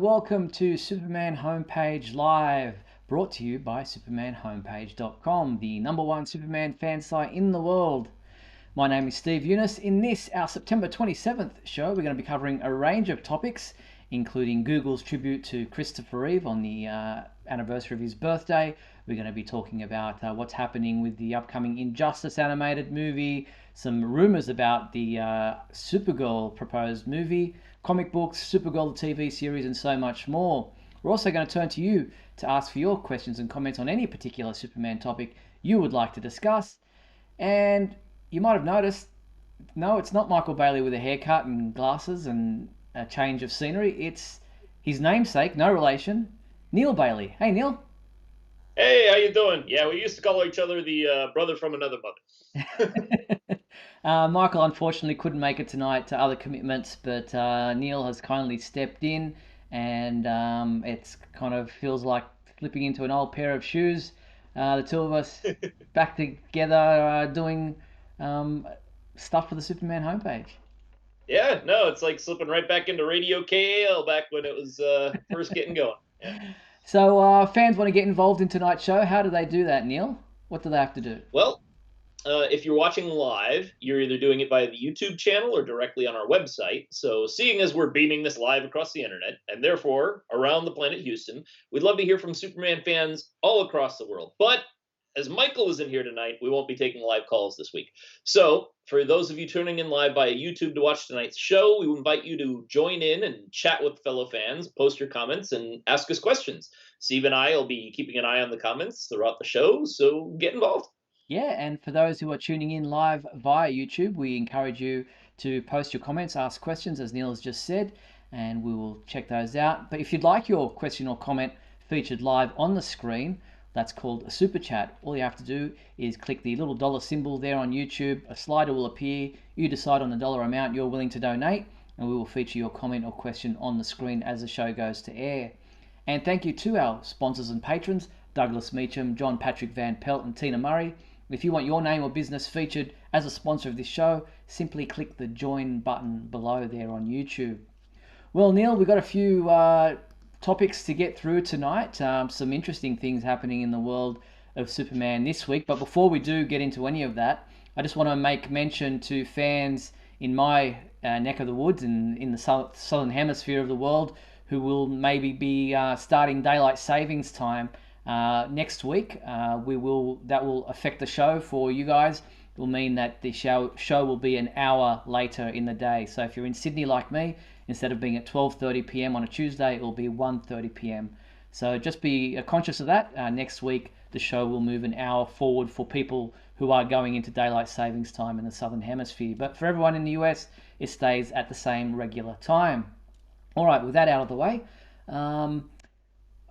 welcome to Superman Homepage Live, brought to you by supermanhomepage.com, the #1 Superman fan site in the world. My name is Steve Eunice. In this, our September 27th show, we're going to be covering a range of topics, including Google's tribute to Christopher Reeve on the anniversary of his birthday. We're going to be talking about what's happening with the upcoming Injustice animated movie, some rumors about the Supergirl proposed movie, comic books, Supergirl the TV series, and so much more. We're also going to turn to you to ask for your questions and comments on any particular Superman topic you would like to discuss. And you might have noticed, no, it's not Michael Bailey with a haircut and glasses and a change of scenery. It's his namesake, no relation, Neil Bailey. Hey, Neil. Hey, how you doing? Yeah, we used to call each other the brother from another mother. Michael unfortunately couldn't make it tonight to other commitments, but Neil has kindly stepped in, and it's kind of feels like flipping into an old pair of shoes. The two of us back together doing stuff for the Superman homepage. Yeah, no, it's like slipping right back into Radio KAL back when it was first getting going. Yeah. So fans want to get involved in tonight's show. How do they do that, Neil? What do they have to do? Well, if you're watching live, you're either doing it via the YouTube channel or directly on our website. So, seeing as we're beaming this live across the internet and therefore around the planet Houston, we'd love to hear from Superman fans all across the world. But as Michael is in here tonight, we won't be taking live calls this week. So, for those of you tuning in live via YouTube to watch tonight's show, we invite you to join in and chat with fellow fans, post your comments, and ask us questions. Steve and I will be keeping an eye on the comments throughout the show, so get involved. Yeah, and for those who are tuning in live via YouTube, we encourage you to post your comments, ask questions, as Neil has just said, and we will check those out. But if you'd like your question or comment featured live on the screen, that's called a super chat. All you have to do is click the little dollar symbol there on YouTube. A slider will appear. You decide on the dollar amount you're willing to donate, and we will feature your comment or question on the screen as the show goes to air. And thank you to our sponsors and patrons, Douglas Meacham, John Patrick Van Pelt, and Tina Murray. If you want your name or business featured as a sponsor of this show, simply click the join button below there on YouTube. Well, Neil, we've got a few topics to get through tonight. Some interesting things happening in the world of Superman this week. But before we do get into any of that, I just want to make mention to fans in my neck of the woods and in the southern hemisphere of the world who will maybe be starting daylight savings time next week. That will affect the show for you guys. It will mean that the show will be an hour later in the day. So if you're in Sydney like me, instead of being at 12:30 p.m. on a Tuesday, it will be 1:30 p.m. So just be conscious of that. Next week, the show will move an hour forward for people who are going into daylight savings time in the southern hemisphere. But for everyone in the US, it stays at the same regular time. All right, with that out of the way,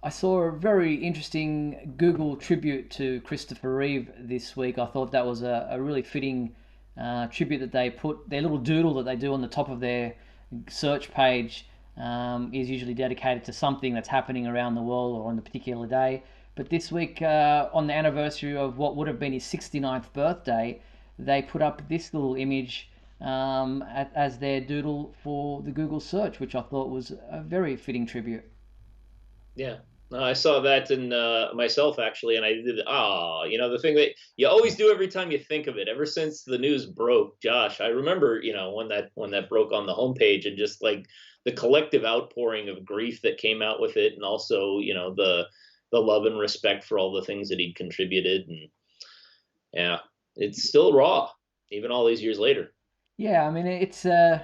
I saw a very interesting Google tribute to Christopher Reeve this week. I thought that was a really fitting tribute that they put, their little doodle that they do on the top of their search page is usually dedicated to something that's happening around the world or on the particular day. But this week, on the anniversary of what would have been his 69th birthday, they put up this little image as their doodle for the Google search, which I thought was a very fitting tribute. Yeah. No, I saw that in myself actually, and I did. The thing that you always do every time you think of it. Ever since the news broke, Josh, I remember, when that broke on the homepage, and just like the collective outpouring of grief that came out with it, and also, the love and respect for all the things that he'd contributed, and yeah, it's still raw, even all these years later. Yeah, I mean it's a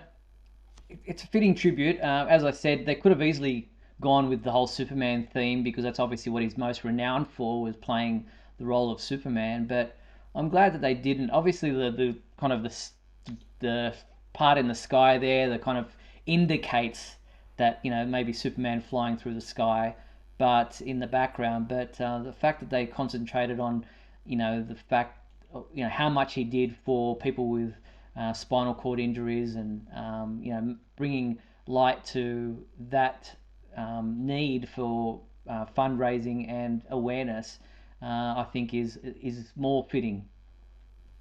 fitting tribute. As I said, they could have easily gone with the whole Superman theme because that's obviously what he's most renowned for, was playing the role of Superman. But I'm glad that they didn't. Obviously, the kind of the part in the sky there that kind of indicates that maybe Superman flying through the sky, but in the background. But the fact that they concentrated on the fact how much he did for people with spinal cord injuries, and bringing light to that need for fundraising and awareness, I think is more fitting.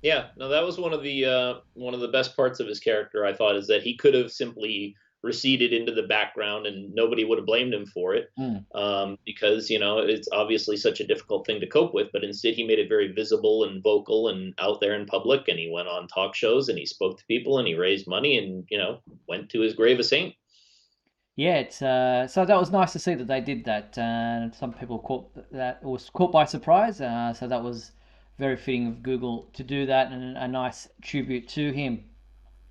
Yeah, no, that was one of the best parts of his character. I thought, is that he could have simply receded into the background, and nobody would have blamed him for it, Mm. because it's obviously such a difficult thing to cope with. But instead, he made it very visible and vocal and out there in public, and he went on talk shows and he spoke to people and he raised money and went to his grave a saint. Yeah, it's so that was nice to see that they did that. Some people was caught by surprise. So that was very fitting of Google to do that, and a nice tribute to him.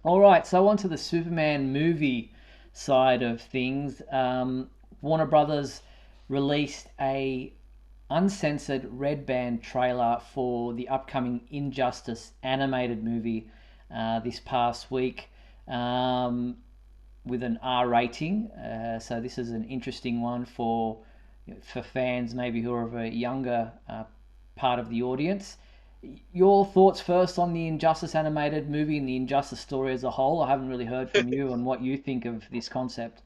All right, so on to the Superman movie side of things. Warner Brothers released a uncensored Red Band trailer for the upcoming Injustice animated movie this past week. With an R rating. So this is an interesting one for fans maybe who are of a younger part of the audience. Your thoughts first on the Injustice animated movie and the Injustice story as a whole. I haven't really heard from you on what you think of this concept.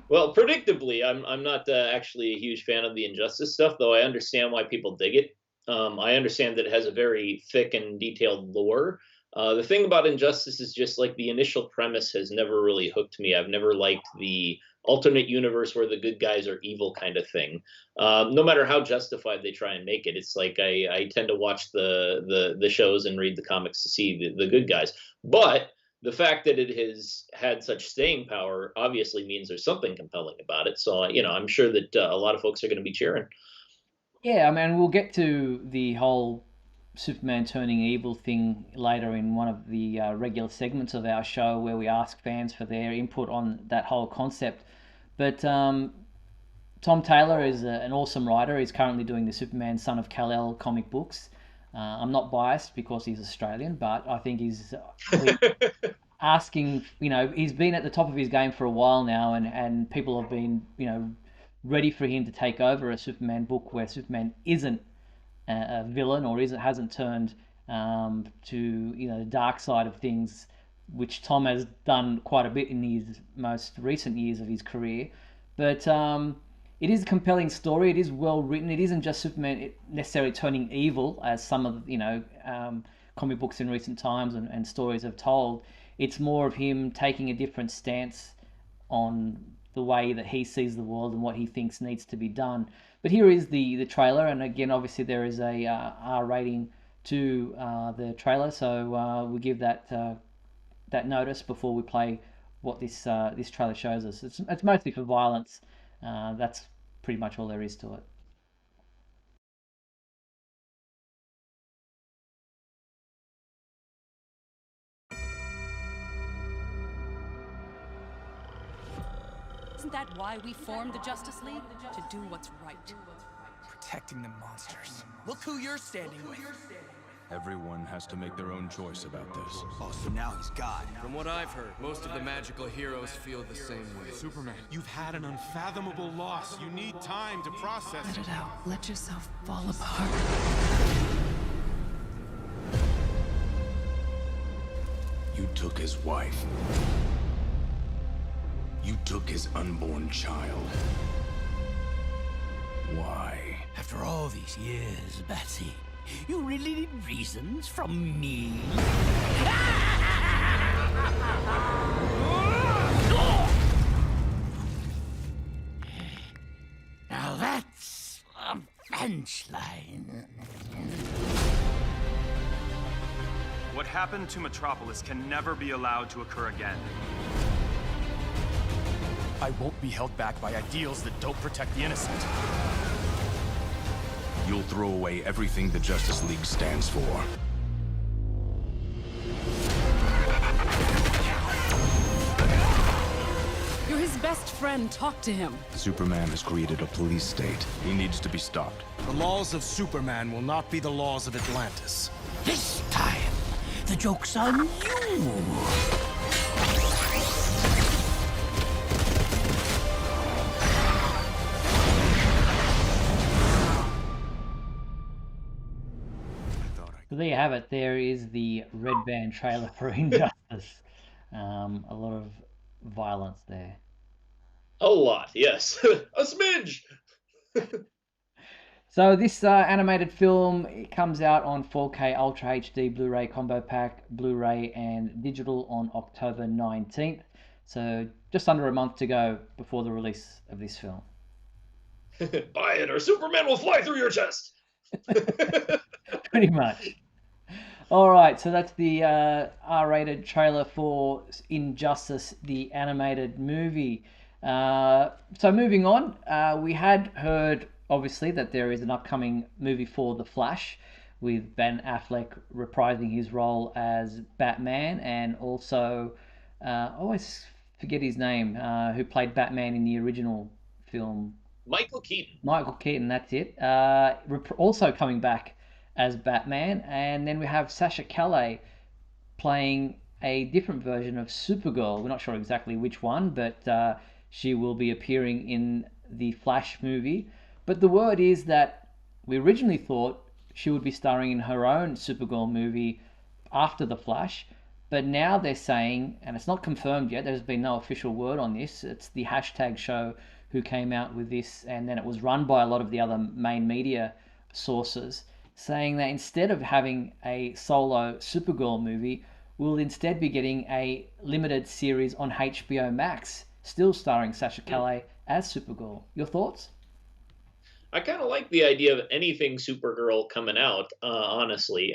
Well, predictably, I'm not actually a huge fan of the Injustice stuff, though I understand why people dig it. I understand that it has a very thick and detailed lore. The thing about Injustice is just like the initial premise has never really hooked me. I've never liked the alternate universe where the good guys are evil kind of thing. No matter how justified they try and make it, it's like I tend to watch the shows and read the comics to see the good guys. But the fact that it has had such staying power obviously means there's something compelling about it. So, I'm sure that a lot of folks are going to be cheering. Yeah, I mean, we'll get to the whole Superman turning evil thing later in one of the regular segments of our show where we ask fans for their input on that whole concept. But Tom Taylor is an awesome writer. He's currently doing the Superman Son of Kal-El comic books. I'm not biased because he's Australian, but I think he's asking, he's been at the top of his game for a while now, and people have been, ready for him to take over a Superman book where Superman isn't a villain or hasn't turned to the dark side of things, which Tom has done quite a bit in his most recent years of his career. But it is a compelling story. It is well written. It isn't just Superman necessarily turning evil, as some of comic books in recent times and stories have told. It's more of him taking a different stance on the way that he sees the world and what he thinks needs to be done. But here is the trailer, and again, obviously there is a R rating to the trailer, so we give that notice before we play what this trailer shows us. It's mostly for violence. That's pretty much all there is to it. Isn't that why we formed the Justice League? To do what's right. Protecting the monsters. Look who you're standing with. Everyone has to make their own choice about this. Oh, so now he's God. From what I've heard, most of the magical heroes feel the same way. Superman, you've had an unfathomable loss. You need time to process Let it out. Let yourself fall apart. You took his wife. You took his unborn child. Why? After all these years, Betsy, you really need reasons from me? Now that's a punchline. What happened to Metropolis can never be allowed to occur again. I won't be held back by ideals that don't protect the innocent. You'll throw away everything the Justice League stands for. You're his best friend. Talk to him. Superman has created a police state. He needs to be stopped. The laws of Superman will not be the laws of Atlantis. This time, the joke's on you. So there you have it. There is the Red Band trailer for Injustice. A lot of violence there. A lot, yes. A smidge. So this animated film, it comes out on 4K Ultra HD Blu-ray combo pack, Blu-ray and digital on October 19th. So just under a month to go before the release of this film. Buy it or Superman will fly through your chest. Pretty much. All right, so that's the R-rated trailer for Injustice, the animated movie. So moving on, we had heard, obviously, that there is an upcoming movie for The Flash, with Ben Affleck reprising his role as Batman, and also, I always forget his name, who played Batman in the original film. Michael Keaton. Michael Keaton, that's it. Also coming back as Batman. And then we have Sasha Calle playing a different version of Supergirl. We're not sure exactly which one, but she will be appearing in the Flash movie. But the word is that we originally thought she would be starring in her own Supergirl movie after the Flash. But now they're saying, and it's not confirmed yet, there's been no official word on this, it's the Hashtag Show who came out with this, and then it was run by a lot of the other main media sources, saying that instead of having a solo Supergirl movie, we'll instead be getting a limited series on HBO Max, still starring Sasha Calle as Supergirl. Your thoughts? I kind of like the idea of anything Supergirl coming out, honestly.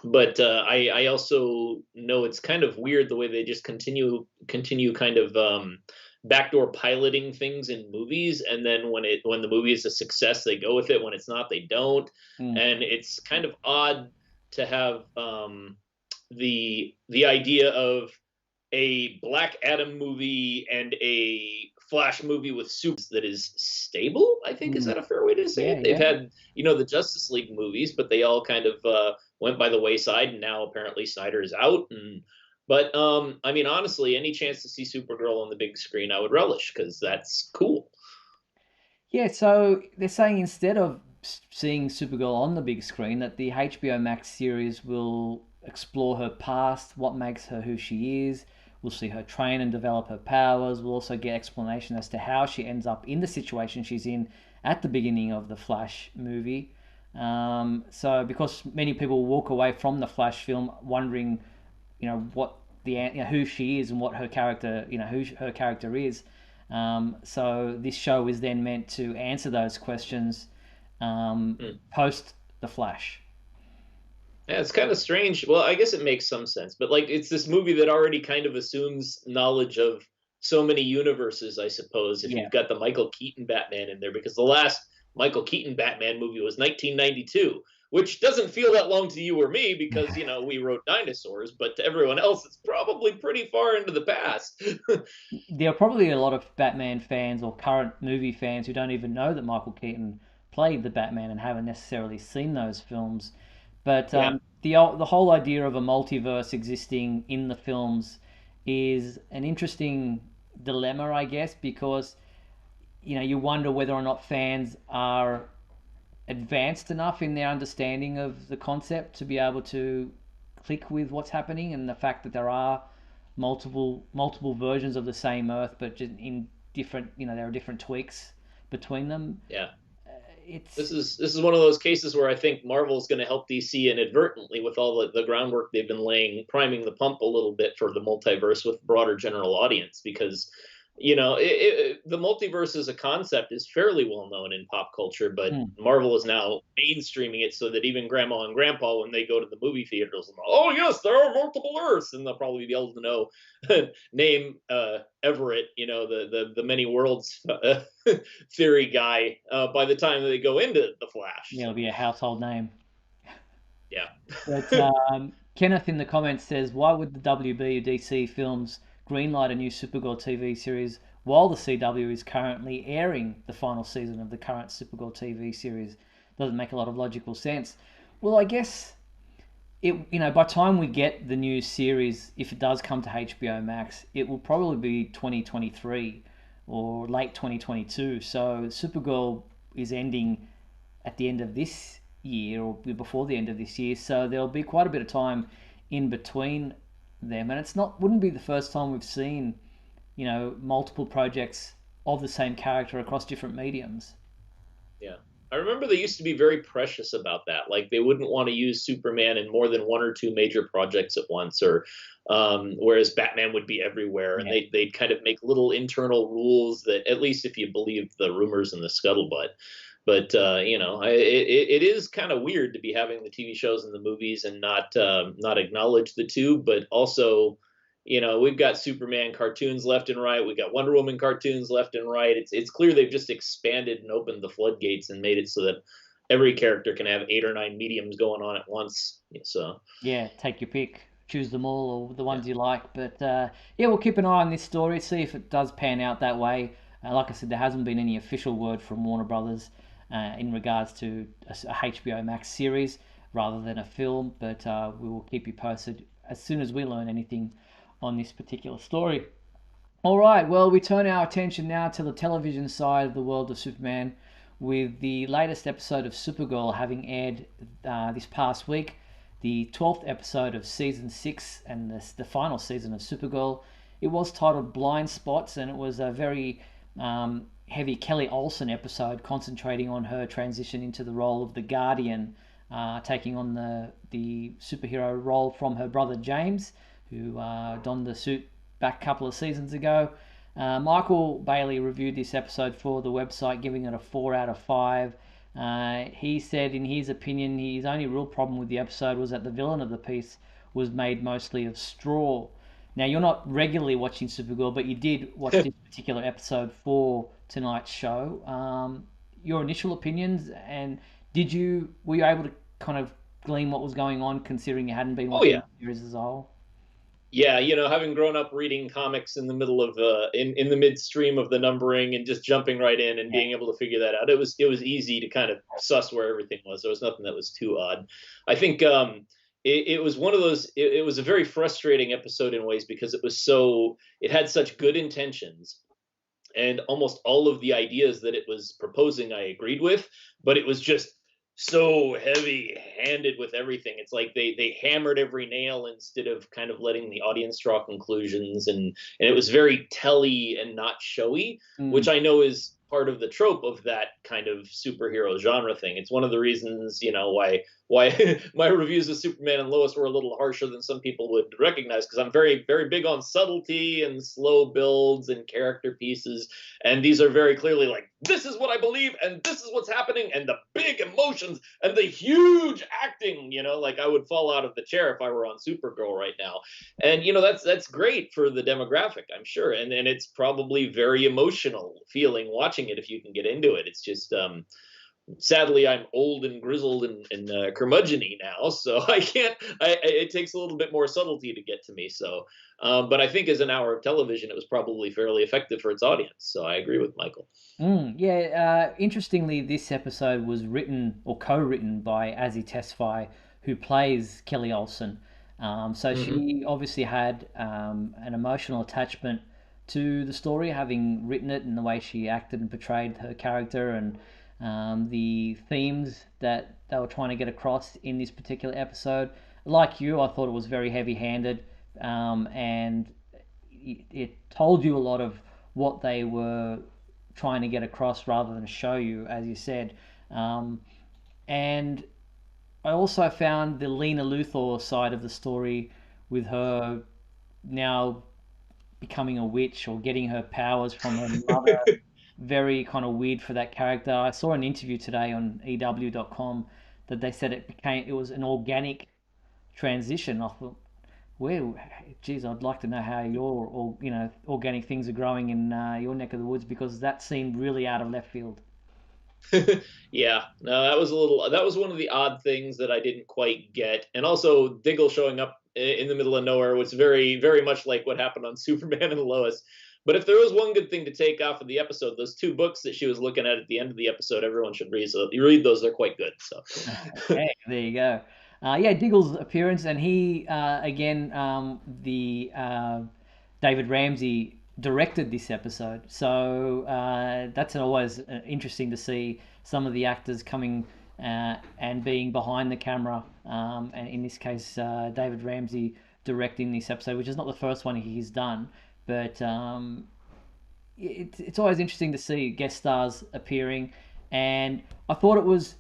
But I also know it's kind of weird the way they just continue kind of backdoor piloting things in movies, and then when the movie is a success, they go with it. When it's not, they don't. And it's kind of odd to have the idea of a Black Adam movie and a Flash movie with soups that is stable, I think. Is that a fair way to say it? They've had, the Justice League movies, but they all kind of went by the wayside, and now apparently Snyder is out. But I mean, honestly, any chance to see Supergirl on the big screen, I would relish, because that's cool. Yeah, so they're saying instead of seeing Supergirl on the big screen, that the HBO Max series will explore her past, what makes her who she is. We'll see her train and develop her powers. We'll also get explanation as to how she ends up in the situation she's in at the beginning of the Flash movie. So because many people walk away from the Flash film wondering, what who she is and what her character, who her character is. So this show is then meant to answer those questions post the Flash. Yeah, it's kind of strange. Well, I guess it makes some sense, but it's this movie that already kind of assumes knowledge of so many universes, I suppose, if you've got the Michael Keaton Batman in there, because the last Michael Keaton Batman movie was 1992, which doesn't feel that long to you or me because, we wrote dinosaurs, but to everyone else, it's probably pretty far into the past. There are probably a lot of Batman fans or current movie fans who don't even know that Michael Keaton played the Batman and haven't necessarily seen those films. But the whole idea of a multiverse existing in the films is an interesting dilemma, I guess, because you wonder whether or not fans are advanced enough in their understanding of the concept to be able to click with what's happening, and the fact that there are multiple versions of the same Earth, but just in different, there are different tweaks between them. Yeah. This is one of those cases where I think Marvel is going to help DC inadvertently with all the groundwork they've been laying, priming the pump a little bit for the multiverse with broader general audience, because the multiverse as a concept is fairly well known in pop culture, but Marvel is now mainstreaming it so that even grandma and grandpa, when they go to the movie theaters, oh yes, there are multiple Earths, and they'll probably be able to know name Everett, the many worlds theory guy by the time they go into the Flash. Yeah, it'll be a household name. Yeah. But Kenneth in the comments says, why would the WB DC films greenlight a new Supergirl TV series while the CW is currently airing the final season of the current Supergirl TV series? Doesn't make a lot of logical sense. Well, I guess it, by the time we get the new series, if it does come to HBO Max, it will probably be 2023 or late 2022. So Supergirl is ending at the end of this year or before the end of this year. So there'll be quite a bit of time in between them, and wouldn't be the first time we've seen multiple projects of the same character across different mediums. Yeah, I remember they used to be very precious about that. Like they wouldn't want to use Superman in more than one or two major projects at once, or whereas Batman would be everywhere, and Yeah. they'd kind of make little internal rules that, at least if you believe the rumors and the scuttlebutt. But it is kind of weird to be having the TV shows and the movies and not acknowledge the two, but also. We've got Superman cartoons left and right. We've got Wonder Woman cartoons left and right. It's clear they've just expanded and opened the floodgates and made it so that every character can have 8 or 9 mediums going on at once. So Yeah, take your pick, choose them all or the ones you like. But yeah, we'll keep an eye on this story, see if it does pan out that way. Like I said, there hasn't been any official word from Warner Brothers in regards to a HBO Max series rather than a film, but we will keep you posted as soon as we learn anything on this particular story. All right, well, we turn our attention now to the television side of the world of Superman, with the latest episode of Supergirl having aired this past week, the 12th episode of season 6 and the final season of Supergirl. It was titled Blind Spots, and it was a very heavy Kelly Olsen episode concentrating on her transition into the role of the Guardian, taking on the superhero role from her brother James, who donned the suit back a couple of seasons ago. Michael Bailey reviewed this episode for the website, giving it a 4 out of 5. He said, in his opinion, his only real problem with the episode was that the villain of the piece was made mostly of straw. Now, you're not regularly watching Supergirl, but you did watch this particular episode for tonight's show. Your initial opinions, and were you able to kind of glean what was going on, considering you hadn't been watching the series as a whole? Yeah, having grown up reading comics in the middle of in the midstream of the numbering and just jumping right in and being able to figure that out, it was easy to kind of suss where everything was. There was nothing that was too odd. I think it was one of those. It was a very frustrating episode in ways because it had such good intentions, and almost all of the ideas that it was proposing I agreed with, but it was just so heavy-handed with everything. It's like they hammered every nail instead of kind of letting the audience draw conclusions, and it was very telly and not showy, which I know is part of the trope of that kind of superhero genre thing. It's one of the reasons, why my reviews of Superman and Lois were a little harsher than some people would recognize, because I'm very, very big on subtlety and slow builds and character pieces. And these are very clearly like, this is what I believe, and this is what's happening, and the big emotions and the huge acting, like I would fall out of the chair if I were on Supergirl right now. And, that's great for the demographic, I'm sure. And it's probably very emotional feeling watching it if you can get into it. It's just, sadly, I'm old and grizzled and curmudgeon-y now, so I can't. It takes a little bit more subtlety to get to me. So, but I think as an hour of television, it was probably fairly effective for its audience. So I agree with Michael. Interestingly, this episode was written or co-written by Azzy Tesfaye, who plays Kelly Olsen. So she obviously had an emotional attachment to the story, having written it, and the way she acted and portrayed her character, and the themes that they were trying to get across in this particular episode. Like you, I thought it was very heavy-handed, and it told you a lot of what they were trying to get across rather than show you, as you said. And I also found the Lena Luthor side of the story, with her now becoming a witch or getting her powers from her mother, very kind of weird for that character. I saw an interview today on EW.com that they said it was an organic transition. I thought, I'd like to know how your organic things are growing in your neck of the woods, because that seemed really out of left field. Yeah, no, that was one of the odd things that I didn't quite get. And also Diggle showing up in the middle of nowhere was very, very much like what happened on Superman and Lois. But if there was one good thing to take off of the episode, those 2 books that she was looking at the end of the episode, everyone should read. So you read those; they're quite good. So okay, there you go. Diggle's appearance, and he again, David Ramsey directed this episode, so that's always interesting to see some of the actors coming and being behind the camera, and in this case David Ramsey directing this episode, which is not the first one he's done, but it's always interesting to see guest stars appearing. And I thought it was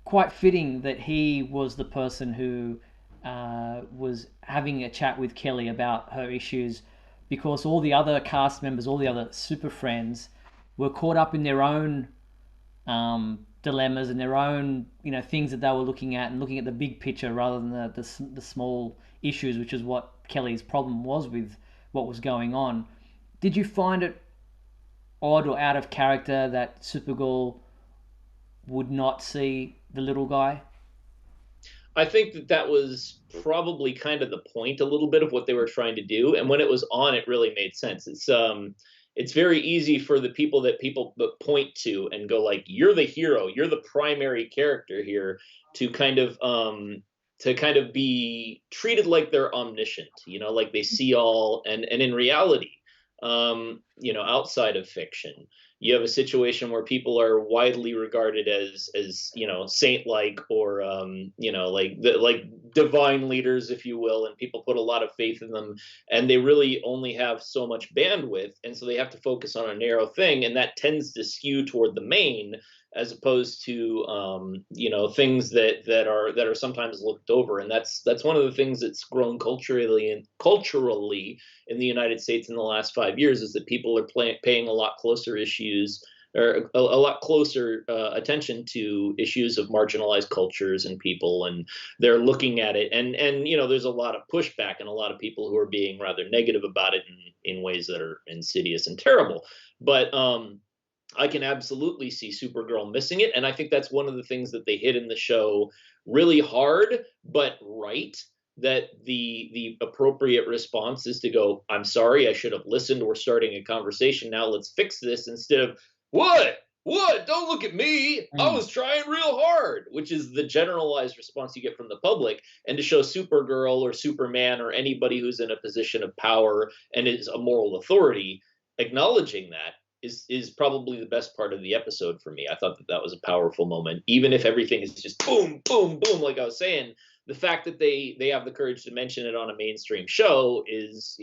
quite fitting that he was the person who was having a chat with Kelly about her issues, because all the other cast members, all the other super friends, were caught up in their own dilemmas and their own, things that they were looking at, and looking at the big picture rather than the small issues, which is what Kelly's problem was with what was going on. Did you find it odd or out of character that Supergirl would not see the little guy? I think that was probably kind of the point, a little bit of what they were trying to do. And when it was on, it really made sense. It's very easy for the people that point to and go like, "You're the hero, you're the primary character here," to kind of be treated like they're omniscient, like they see all. And in reality, outside of fiction, you have a situation where people are widely regarded as saint-like, or like divine leaders, if you will, and people put a lot of faith in them, and they really only have so much bandwidth, and so they have to focus on a narrow thing, and that tends to skew toward the main, as opposed to things that are sometimes looked over. And that's one of the things that's grown culturally in the United States in the last 5 years, is that people are paying a lot closer attention to issues of marginalized cultures and people, and they're looking at it, and there's a lot of pushback and a lot of people who are being rather negative about it in ways that are insidious and terrible. But I can absolutely see Supergirl missing it, and I think that's one of the things that they hit in the show really hard, but right. That the appropriate response is to go, "I'm sorry, I should have listened. We're starting a conversation now. Let's fix this," instead of, What? Don't look at me. I was trying real hard," which is the generalized response you get from the public. And to show Supergirl or Superman or anybody who's in a position of power and is a moral authority acknowledging that is probably the best part of the episode for me. I thought that was a powerful moment, even if everything is just boom, boom, boom, like I was saying. The fact that they have the courage to mention it on a mainstream show is,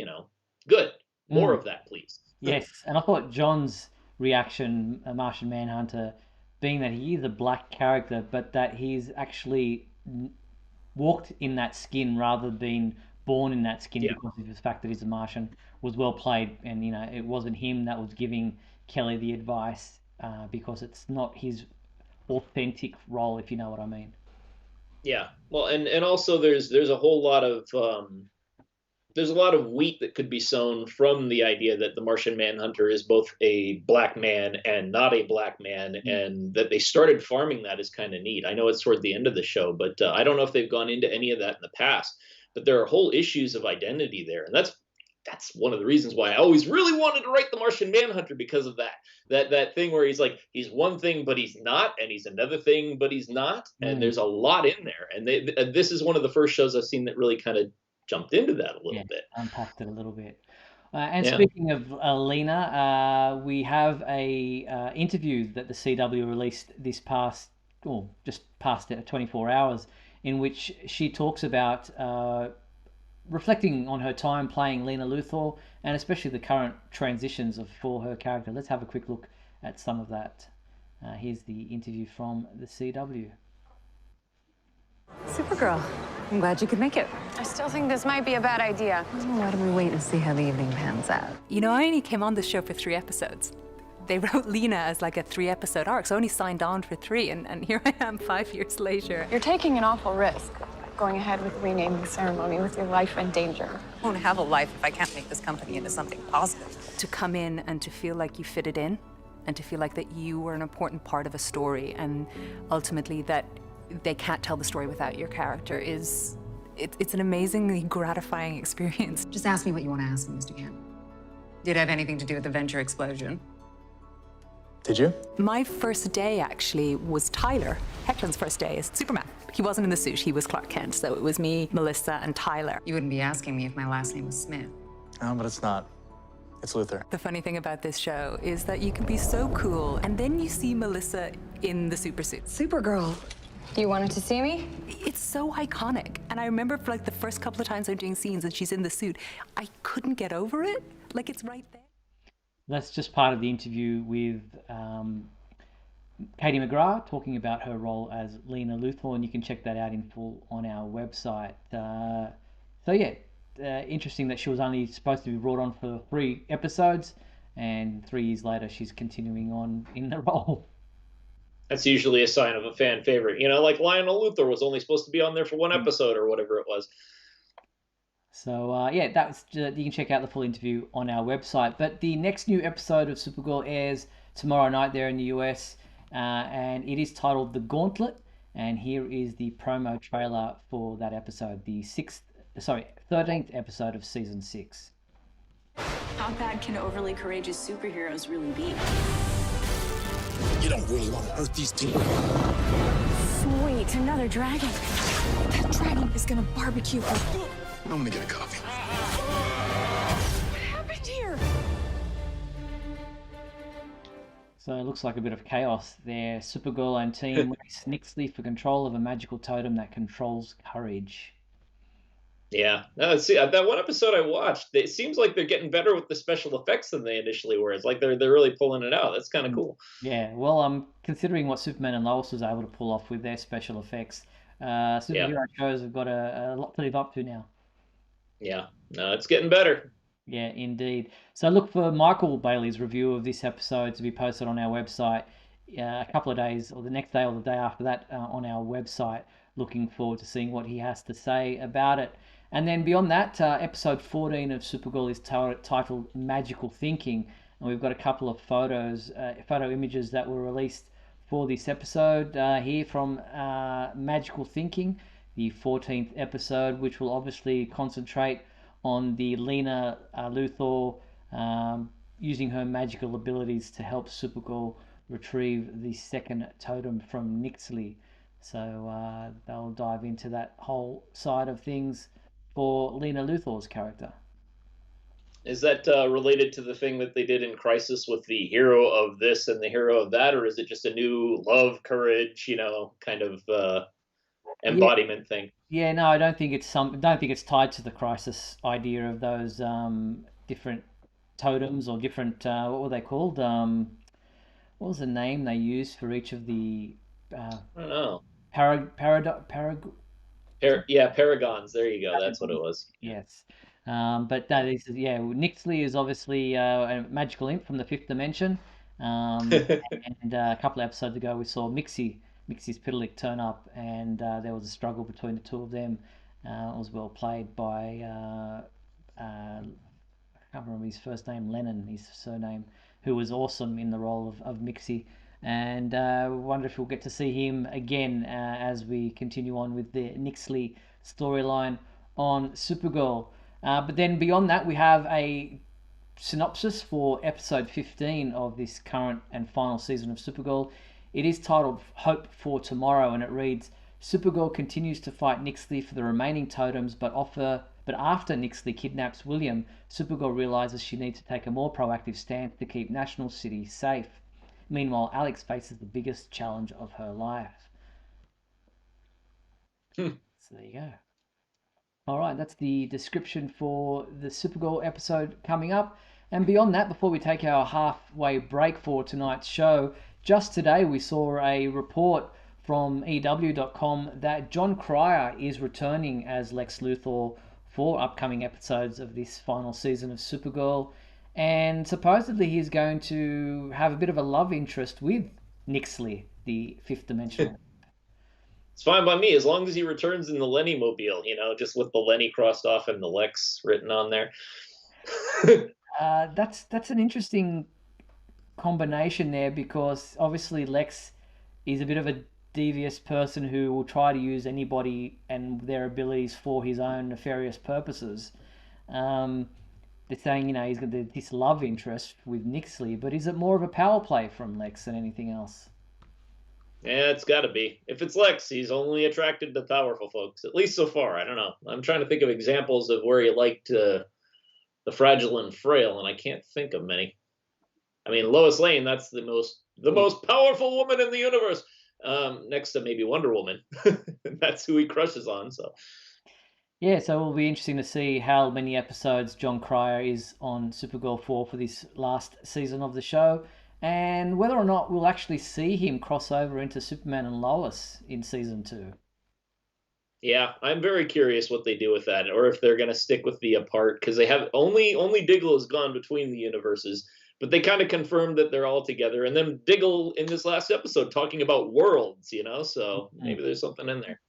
good. More of that, please. Yes, and I thought John's reaction, Martian Manhunter, being that he is a black character, but that he's actually walked in that skin rather than being born in that skin, because of the fact that he's a Martian, was well played. And it wasn't him that was giving Kelly the advice, because it's not his authentic role, if you know what I mean. Yeah, well, and also there's a whole lot of there's a lot of wheat that could be sown from the idea that the Martian Manhunter is both a black man and not a black man, and that they started farming that is kind of neat. I know it's toward the end of the show, but I don't know if they've gone into any of that in the past. But there are whole issues of identity there, and that's one of the reasons why I always really wanted to write the Martian Manhunter, because of that thing where he's like, he's one thing but he's not, and he's another thing but he's not, and there's a lot in there. And this is one of the first shows I've seen that really kind of jumped into that a little bit, unpacked it a little bit. Speaking of Lena, we have a interview that the CW released just past 24 hours, in which she talks about reflecting on her time playing Lena Luthor, and especially the current transitions for her character. Let's have a quick look at some of that. Here's the interview from the CW. Supergirl, I'm glad you could make it. I still think this might be a bad idea. Why don't we wait and see how the evening pans out? I only came on this show for 3 episodes. They wrote Lena as like a 3-episode arc, so I only signed on for 3, and here I am 5 years later. You're taking an awful risk, going ahead with the renaming ceremony with your life in danger. I won't have a life if I can't make this company into something positive. To come in and to feel like you fitted in, and to feel like that you were an important part of a story, and ultimately that they can't tell the story without your character, it's an amazingly gratifying experience. Just ask me what you want to ask me, Mr. Kent. Did it have anything to do with the Venture explosion? Did you? My first day, actually, was Tyler Hoechlin's first day as Superman. He wasn't in the suit, he was Clark Kent, so it was me, Melissa, and Tyler. You wouldn't be asking me if my last name was Smith. No, but it's not. It's Luther. The funny thing about this show is that you can be so cool, and then you see Melissa in the super suit. Supergirl. You wanted to see me? It's so iconic. And I remember for like the first couple of times I'm doing scenes and she's in the suit, I couldn't get over it. Like, it's right there. That's just part of the interview with Katie McGrath talking about her role as Lena Luthor, and you can check that out in full on our website. So yeah, interesting that she was only supposed to be brought on for 3 episodes, and 3 years later she's continuing on in the role. That's usually a sign of a fan favorite. Like Lionel Luthor was only supposed to be on there for 1 episode or whatever it was. So yeah, that's you can check out the full interview on our website. But the next new episode of Supergirl airs tomorrow night there in the US, and it is titled The Gauntlet. And here is the promo trailer for that episode, the 13th episode of season 6. How bad can overly courageous superheroes really be? You don't really want to hurt these people. Sweet, another dragon. That dragon is gonna barbecue her. I'm gonna get a coffee. What happened here? So it looks like a bit of chaos there. Supergirl and team race Nixley for control of a magical totem that controls courage. Yeah. See, that one episode I watched, it seems like they're getting better with the special effects than they initially were. It's like they're really pulling it out. That's kind of cool. Yeah, well, I'm considering what Superman and Lois was able to pull off with their special effects. Superhero shows have got a lot to live up to now. Yeah, no, it's getting better. Yeah, indeed. So look for Michael Bailey's review of this episode to be posted on our website a couple of days, or the next day or the day after that on our website. Looking forward to seeing what he has to say about it. And then beyond that, episode 14 of Supergirl is titled Magical Thinking. And we've got a couple of photo images that were released for this episode here from Magical Thinking, the 14th episode, which will obviously concentrate on the Lena Luthor using her magical abilities to help Supergirl retrieve the second totem from Nixley. So they'll dive into that whole side of things for Lena Luthor's character. Is that related to the thing that they did in Crisis with the hero of this and the hero of that, or is it just a new love, courage, kind of embodiment thing? Yeah, no, I don't think it's tied to the Crisis idea of those different totems or different what were they called? What was the name they used for each of the? I don't know. Paragons. There you go. That's what it was. Yes. But that is, Nixley is obviously a magical imp from the 5th dimension. And a couple of episodes ago, we saw Mixie Pitalik turn up, and there was a struggle between the two of them. It was well played by, I can't remember his first name, Lennon, his surname, who was awesome in the role of Mixie. And I wonder if we'll get to see him again as we continue on with the Nixley storyline on Supergirl. But then beyond that, we have a synopsis for episode 15 of this current and final season of Supergirl. It is titled Hope for Tomorrow, and it reads, Supergirl continues to fight Nixley for the remaining totems, but after Nixley kidnaps William, Supergirl realizes she needs to take a more proactive stance to keep National City safe. Meanwhile, Alex faces the biggest challenge of her life. So there you go. All right, that's the description for the Supergirl episode coming up. And beyond that, before we take our halfway break for tonight's show, just today we saw a report from EW.com that John Cryer is returning as Lex Luthor for upcoming episodes of this final season of Supergirl. And supposedly he's going to have a bit of a love interest with Nixley, the 5th dimensional. It's fine by me, as long as he returns in the Lenny mobile, just with the Lenny crossed off and the Lex written on there. That's an interesting combination there, because obviously Lex is a bit of a devious person who will try to use anybody and their abilities for his own nefarious purposes. They're saying, he's got this love interest with Nixley, but is it more of a power play from Lex than anything else? Yeah, it's got to be. If it's Lex, he's only attracted to powerful folks, at least so far. I don't know. I'm trying to think of examples of where he liked the fragile and frail, and I can't think of many. I mean, Lois Lane, that's the most powerful woman in the universe, next to maybe Wonder Woman. That's who he crushes on, so... Yeah, so it'll be interesting to see how many episodes John Cryer is on Supergirl for this last season of the show. and whether or not we'll actually see him cross over into Superman and Lois in season 2. Yeah, I'm very curious what they do with that, or if they're going to stick with the apart, because they have only Diggle has gone between the universes, but they kind of confirmed that they're all together. And then Diggle in this last episode talking about worlds, so maybe there's something in there.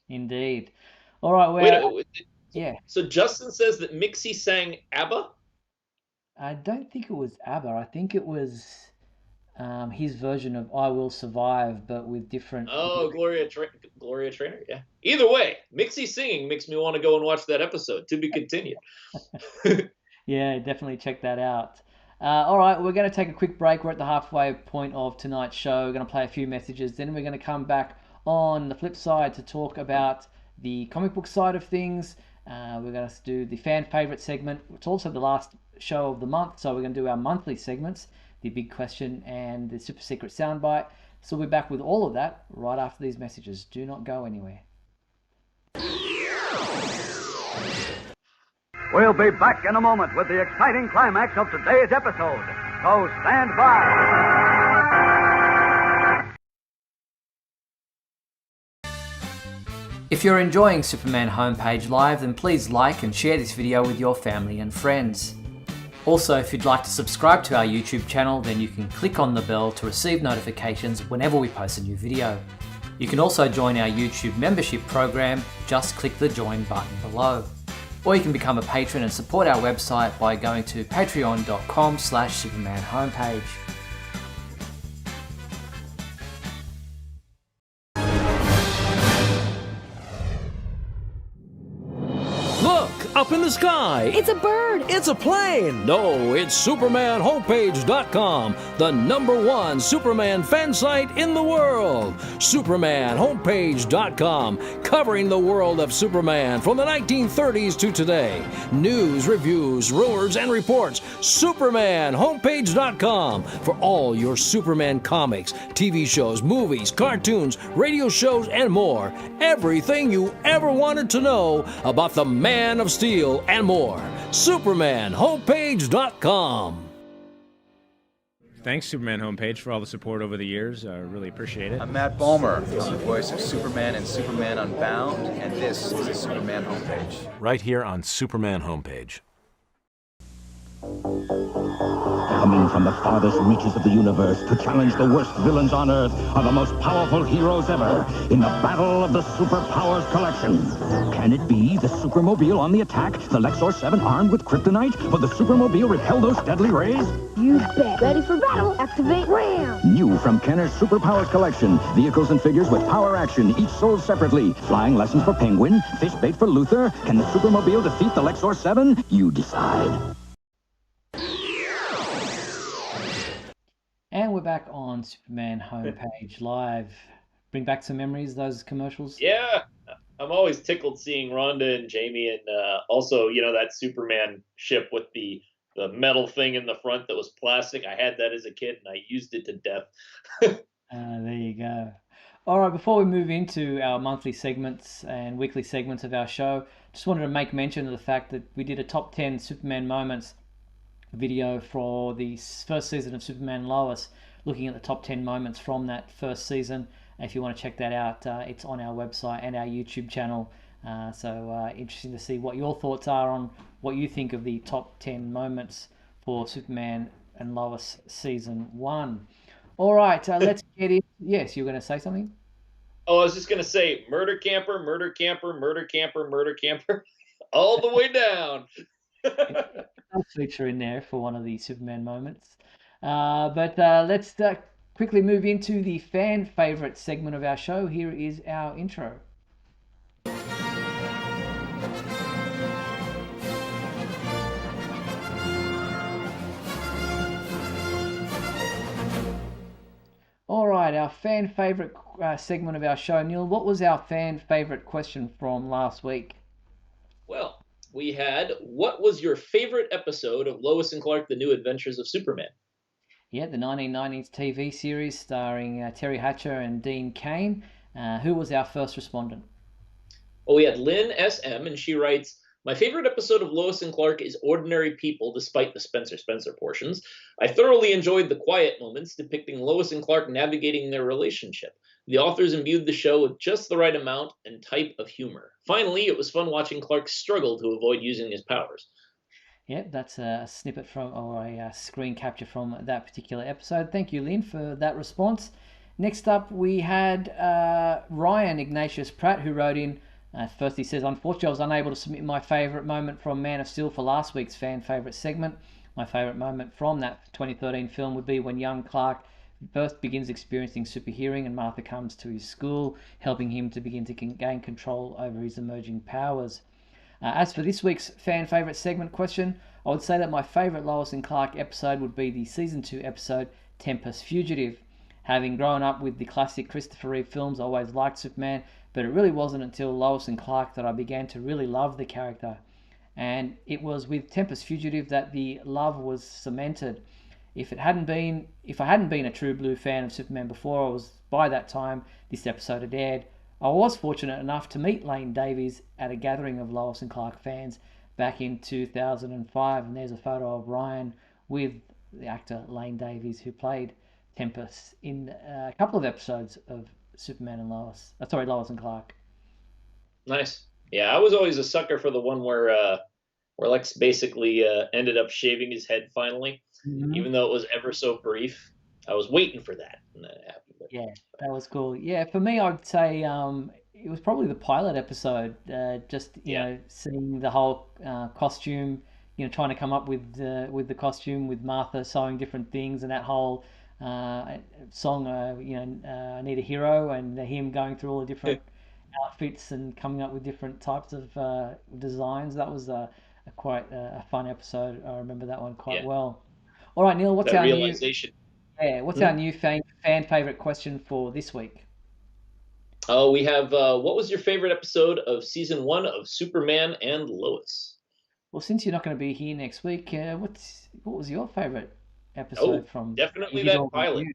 Indeed. All right, well, yeah. So Justin says that Mixie sang ABBA? I don't think it was ABBA. I think it was his version of I Will Survive, but with different... Oh, Gloria Trainer, yeah. Either way, Mixie singing makes me want to go and watch that episode. To be continued. Yeah, definitely check that out. All right, we're going to take a quick break. We're at the halfway point of tonight's show. We're going to play a few messages. Then we're going to come back on the flip side to talk about the comic book side of things. We're going to do the fan favorite segment. It's also the last show of the month, so we're going to do our monthly segments, the big question and the super secret soundbite. So we'll be back with all of that right after these messages. Do not go anywhere. We'll be back in a moment with the exciting climax of today's episode. So stand by. If you're enjoying Superman Homepage Live, then please like and share this video with your family and friends. Also, if you'd like to subscribe to our YouTube channel, then you can click on the bell to receive notifications whenever we post a new video. You can also join our YouTube membership program, just click the join button below. Or you can become a patron and support our website by going to patreon.com/SupermanHomepage. Look, up in the sky. It's a bird. It's a plane. No, it's SupermanHomepage.com, the #1 Superman fan site in the world. SupermanHomepage.com, covering the world of Superman from the 1930s to today. News, reviews, rumors, and reports. SupermanHomepage.com for all your Superman comics, TV shows, movies, cartoons, radio shows, and more. Everything you ever wanted to know about the Man of Steel and more. SupermanHomepage.com. Thanks, Superman Homepage, for all the support over the years. I really appreciate it. I'm Matt Balmer. I'm the voice of Superman in Superman Unbound, and this is the Superman Homepage. Right here on Superman Homepage. Coming from the farthest reaches of the universe to challenge the worst villains on Earth are the most powerful heroes ever in the battle of the Superpowers Collection. Can it be the Supermobile on the attack, the Lexor 7 armed with kryptonite? Will the Supermobile repel those deadly rays? You bet. Ready for battle. Activate RAM. New from Kenner's Superpowers Collection. Vehicles and figures with power action, each sold separately. Flying lessons for Penguin, fish bait for Luthor. Can the Supermobile defeat the Lexor 7? You decide. And we're back on Superman Homepage Live. Bring back some memories, those commercials? Yeah, I'm always tickled seeing Rhonda and Jamie, and also, that Superman ship with the metal thing in the front that was plastic. I had that as a kid, and I used it to death. There you go. All right, before we move into our monthly segments and weekly segments of our show, just wanted to make mention of the fact that we did a top 10 Superman moments video for the first season of Superman and Lois, looking at the top 10 moments from that first season. If you want to check that out, it's on our website and our YouTube channel. So interesting to see what your thoughts are on what you think of the top 10 moments for Superman and Lois season 1. All right, let's get in. Yes, you were going to say something? Oh, I was just going to say murder camper, murder camper, murder camper, murder camper, all the way down. I'll feature in there for one of the Superman moments. But let's quickly move into the fan favorite segment of our show. Here is our intro. All right, our fan favorite segment of our show. Neil, what was our fan favorite question from last week? Well, we had, what was your favorite episode of Lois and Clark, The New Adventures of Superman? Yeah, the 1990s TV series starring Terry Hatcher and Dean Cain. Who was our first respondent? Well, we had Lynn SM, and she writes, My favorite episode of Lois and Clark is Ordinary People, despite the Spencer portions. I thoroughly enjoyed the quiet moments depicting Lois and Clark navigating their relationship. The authors imbued the show with just the right amount and type of humor. Finally, it was fun watching Clark struggle to avoid using his powers. Yeah, that's a snippet from, or a screen capture from that particular episode. Thank you, Lynn, for that response. Next up, we had Ryan Ignatius Pratt, who wrote in. First, he says, unfortunately, I was unable to submit my favourite moment from Man of Steel for last week's fan favourite segment. My favourite moment from that 2013 film would be when young Clark first begins experiencing superhearing and Martha comes to his school, helping him to begin to gain control over his emerging powers. As for this week's fan favourite segment question, I would say that my favourite Lois and Clark episode would be the Season 2 episode, Tempest Fugitive. Having grown up with the classic Christopher Reeve films, I always liked Superman, but it really wasn't until Lois and Clark that I began to really love the character. And it was with Tempest Fugitive that the love was cemented. If I hadn't been a true blue fan of Superman before, by that time this episode had aired, I was fortunate enough to meet Lane Davies at a gathering of Lois and Clark fans back in 2005, and there's a photo of Ryan with the actor Lane Davies, who played Tempest in a couple of episodes of Superman and Lois and Clark. Nice. Yeah, I was always a sucker for the one where Lex basically ended up shaving his head finally, even though it was ever so brief. I was waiting for that, and that happened. Yeah, that was cool. Yeah, for me, I'd say it was probably the pilot episode. You know, seeing the whole costume, you know, trying to come up with the costume, with Martha sewing different things, and that whole song, I Need a Hero, and him going through all the different outfits and coming up with different types of designs. That was quite a fun episode. I remember that one quite well. All right, Neil, what's that our realization? What's our new fan favorite question for this week? Oh, we have what was your favorite episode of season 1 of Superman and Lois? Well, since you're not going to be here next week, what was your favorite episode from? Definitely that pilot.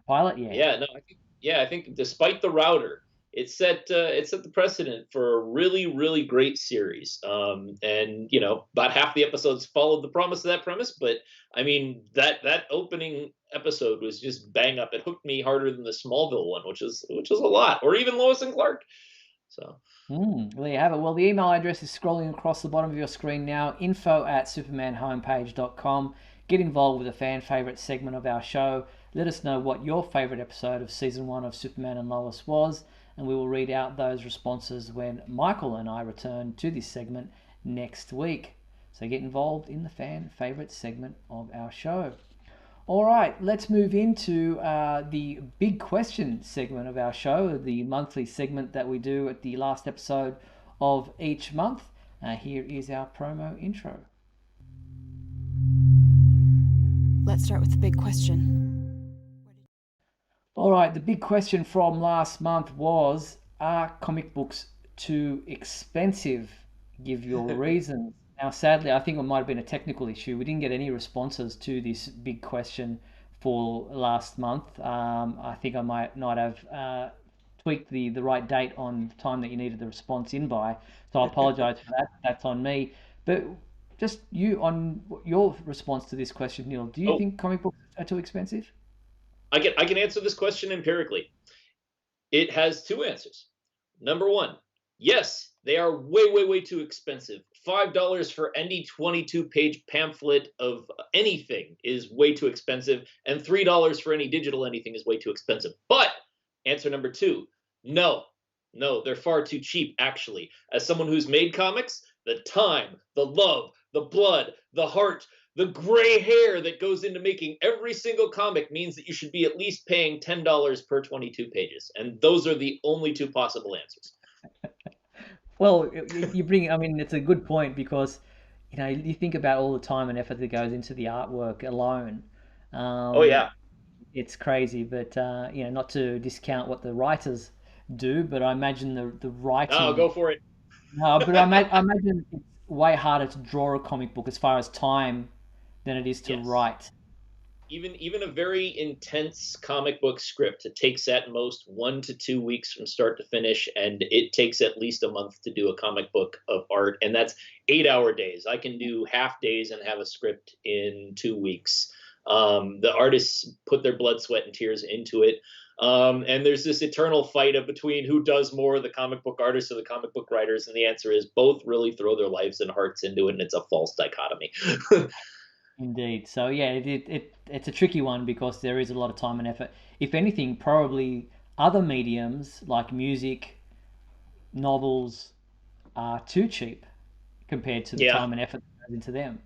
Pilot, I think despite the router, it set the precedent for a really, really great series. And you know, about half the episodes followed the promise of that premise, but I mean that opening episode was just bang up. It hooked me harder than the Smallville one, which is a lot, or even Lois and Clark. So there you have it. Well, the email address is scrolling across the bottom of your screen now, info@supermanhomepage.com. Get involved with the fan favorite segment of our show. Let us know what your favorite episode of season 1 of Superman and Lois was, and we will read out those responses when Michael and I return to this segment next week. So get involved in the fan favorite segment of our show. All right, let's move into the big question segment of our show, the monthly segment that we do at the last episode of each month. Here is our promo intro. Let's start with the big question. All right, the big question from last month was, are comic books too expensive? Give your reasons. Now, sadly, I think it might have been a technical issue. We didn't get any responses to this big question for last month. I think I might not have tweaked the right date on the time that you needed the response in by. So I apologize for that. That's on me. But just on your response to this question, Neil, do you think comic books are too expensive? I can answer this question empirically. It has two answers. Number one, yes, they are way, way, way too expensive. $5 for any 22-page pamphlet of anything is way too expensive, and $3 for any digital anything is way too expensive. But answer number two, no, they're far too cheap, actually. As someone who's made comics, the time, the love, the blood, the heart, the gray hair that goes into making every single comic means that you should be at least paying $10 per 22 pages. And those are the only two possible answers. Well, it's a good point because, you think about all the time and effort that goes into the artwork alone. It's crazy, but, not to discount what the writers do, but I imagine the writing... Oh, go for it. No, but I imagine it's way harder to draw a comic book as far as time than it is to write. even a very intense comic book script, it takes at most 1 to 2 weeks from start to finish, and it takes at least a month to do a comic book of art, and that's 8-hour days. I can do half days and have a script in 2 weeks. The artists put their blood, sweat, and tears into it. And there's this eternal fight between who does more, the comic book artists or the comic book writers, and the answer is both really throw their lives and hearts into it, and it's a false dichotomy. Indeed. So yeah, it's a tricky one because there is a lot of time and effort. If anything, probably other mediums like music, novels are too cheap compared to the time and effort that goes into them.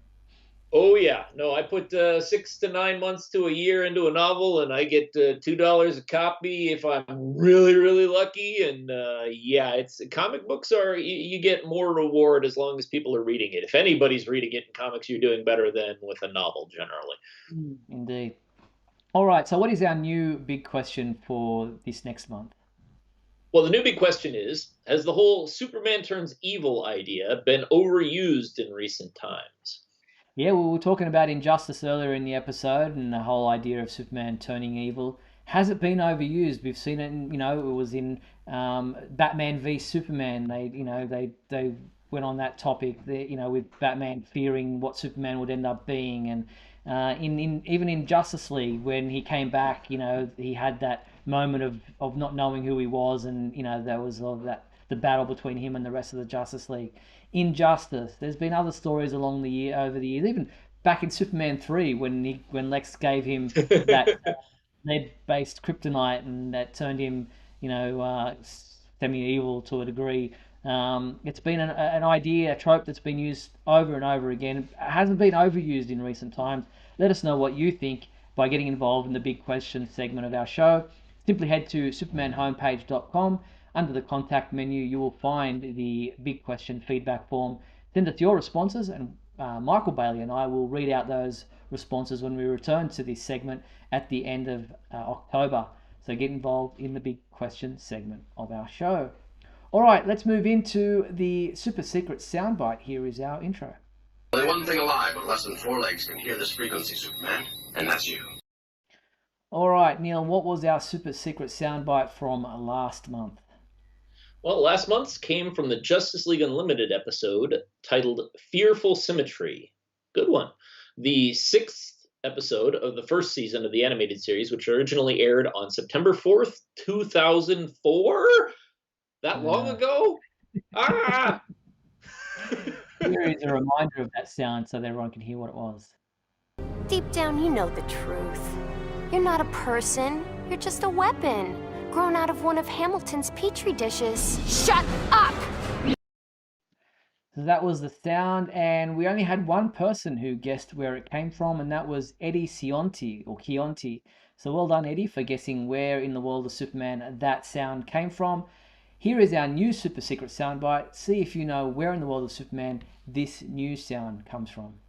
Oh yeah, no, I put 6 to 9 months to a year into a novel, and I get $2 a copy if I'm really, really lucky. And yeah, it's comic books are you get more reward as long as people are reading it. If anybody's reading it in comics, you're doing better than with a novel generally. Indeed. All right, so what is our new big question for this next month? Well, the new big question is, has the whole Superman turns evil idea been overused in recent times? Yeah, we were talking about Injustice earlier in the episode and the whole idea of Superman turning evil. Has it been overused? We've seen it, it was in Batman v Superman. They went on that topic, with Batman fearing what Superman would end up being. And even in Justice League, when he came back, he had that moment of not knowing who he was, and, there was all that the battle between him and the rest of the Justice League. Injustice. There's been other stories over the years, even back in Superman 3 when Lex gave him that lead-based kryptonite and that turned him, semi-evil to a degree. It's been an idea, a trope that's been used over and over again. It hasn't been overused in recent times. Let us know what you think by getting involved in the Big Question segment of our show. Simply head to supermanhomepage.com. Under the contact menu, you will find the Big Question feedback form. Send us your responses, and Michael Bailey and I will read out those responses when we return to this segment at the end of October. So get involved in the Big Question segment of our show. All right, let's move into the super secret soundbite. Here is our intro. Only one thing alive with less than 4 legs can hear this frequency, Superman, and that's you. All right, Neil, what was our super secret soundbite from last month? Well, last month's came from the Justice League Unlimited episode titled Fearful Symmetry. Good one. The 6th episode of the first season of the animated series, which originally aired on September 4th, 2004? That long ago? Ah! Here is a reminder of that sound so that everyone can hear what it was. Deep down, you know the truth. You're not a person. You're just a weapon. Grown out of one of Hamilton's petri dishes. Shut up! So that was the sound, and we only had one person who guessed where it came from, and that was Eddie Chionti. So well done, Eddie, for guessing where in the world of Superman that sound came from. Here is our new super secret soundbite. See if you know where in the world of Superman this new sound comes from.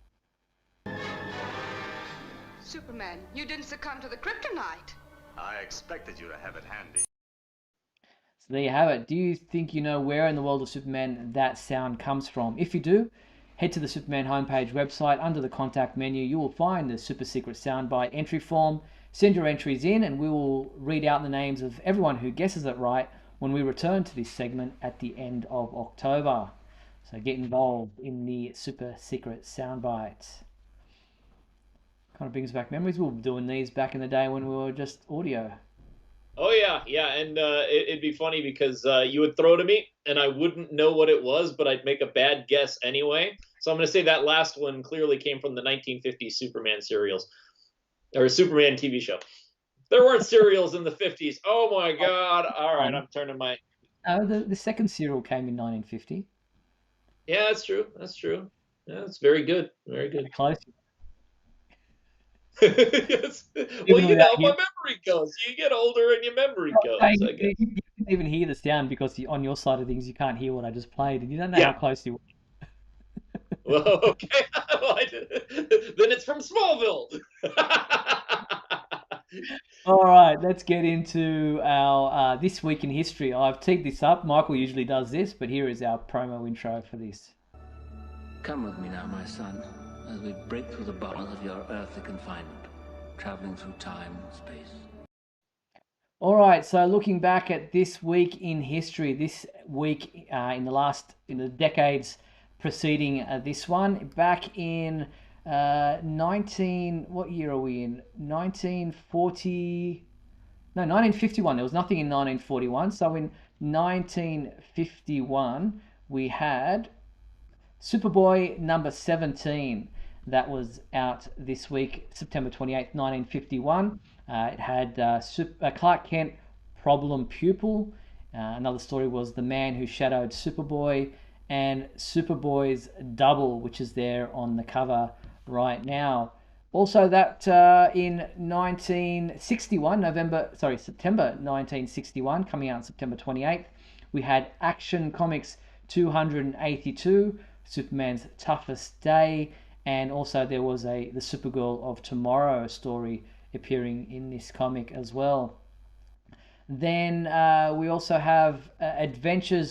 Superman, you didn't succumb to the kryptonite. I expected you to have it handy. So there you have it. Do you think you know where in the world of Superman that sound comes from? If you do, head to the Superman homepage website. Under the contact menu, you will find the super secret soundbite entry form. Send your entries in and we will read out the names of everyone who guesses it right when we return to this segment at the end of October. So get involved in the super secret soundbite. Kind of brings back memories. We were doing these back in the day when we were just audio. Oh yeah, and it'd be funny because you would throw to me and I wouldn't know what it was, but I'd make a bad guess anyway. So I'm going to say that last one clearly came from the 1950s Superman serials, or Superman TV show. There weren't serials in the 50s. Oh my God! All right, I'm turning my. The second serial came in 1950. Yeah, that's true. Yeah, it's very good. Very good. Close. Yes. Well, you know, my memory goes. You get older and your memory goes. You didn't even hear the sound because on your side of things you can't hear what I just played, and you don't know how close you were. Well, okay. Then it's from Smallville. All right, let's get into our This Week in History. I've teed this up. Michael usually does this, but here is our promo intro for this. Come with me now, my son, as we break through the bars of your earthly confinement. traveling through time and space. All right, so looking back at this week in history, this week in the decades preceding this one, back in what year are we in? 1951. There was nothing in 1941. So in 1951, we had Superboy number 17 that was out this week, September 28th, 1951. It had Clark Kent, problem pupil. Another story was The Man Who Shadowed Superboy, and Superboy's double, which is there on the cover right now. Also, that in September 1961, coming out September 28th, we had Action Comics 282, Superman's Toughest Day, and also there was the Supergirl of Tomorrow story appearing in this comic as well. Then we also have Adventure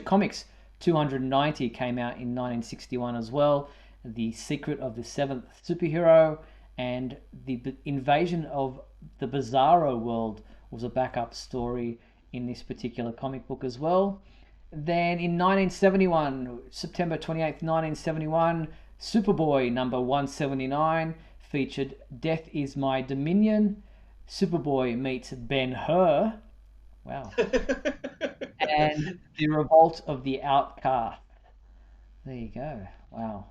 Comics 290 came out in 1961 as well. The Secret of the Seventh Superhero and the Invasion of the Bizarro World was a backup story in this particular comic book as well. Then in 1971, September 28th, 1971, Superboy number 179 featured Death Is My Dominion, Superboy meets Ben-Hur, wow, and The Revolt of the Outcast. There you go, wow.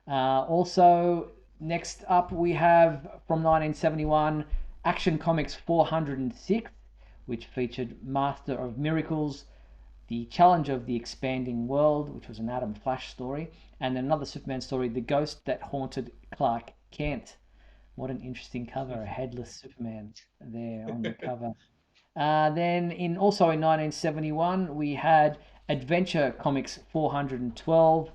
Also, next up we have from 1971, Action Comics 406, which featured Master of Miracles, The Challenge of the Expanding World, which was an Adam Flash story, and another Superman story, The Ghost That Haunted Clark Kent. What an interesting cover, a headless Superman there on the cover. Then also in 1971, we had Adventure Comics 412,